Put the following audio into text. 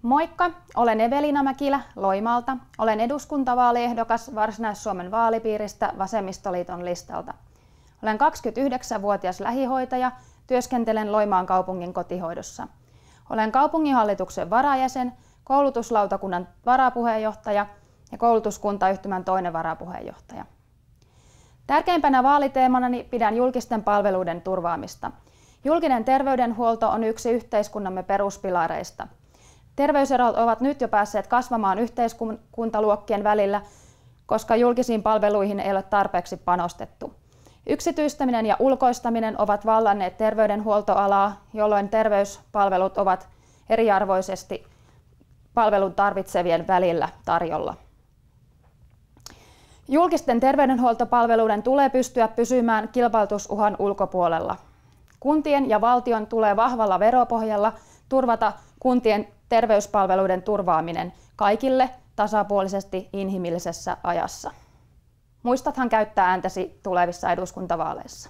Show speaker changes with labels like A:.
A: Moikka, olen Evelina Mäkilä Loimaalta. Olen eduskuntavaaliehdokas Varsinais-Suomen vaalipiiristä Vasemmistoliiton listalta. Olen 29-vuotias lähihoitaja, työskentelen Loimaan kaupungin kotihoidossa. Olen kaupunginhallituksen varajäsen, koulutuslautakunnan varapuheenjohtaja ja koulutuskuntayhtymän toinen varapuheenjohtaja. Tärkeimpänä vaaliteemanani pidän julkisten palveluiden turvaamista. Julkinen terveydenhuolto on yksi yhteiskunnamme peruspilareista. Terveyserot ovat nyt jo päässeet kasvamaan yhteiskuntaluokkien välillä, koska julkisiin palveluihin ei ole tarpeeksi panostettu. Yksityistäminen ja ulkoistaminen ovat vallanneet terveydenhuoltoalaa, jolloin terveyspalvelut ovat eriarvoisesti palvelun tarvitsevien välillä tarjolla. Julkisten terveydenhuoltopalveluiden tulee pystyä pysymään kilpailutusuhan ulkopuolella. Kuntien ja valtion tulee vahvalla veropohjalla turvata kuntien terveyspalveluiden turvaaminen kaikille tasapuolisesti inhimillisessä ajassa. Muistathan käyttää ääntäsi tulevissa eduskuntavaaleissa.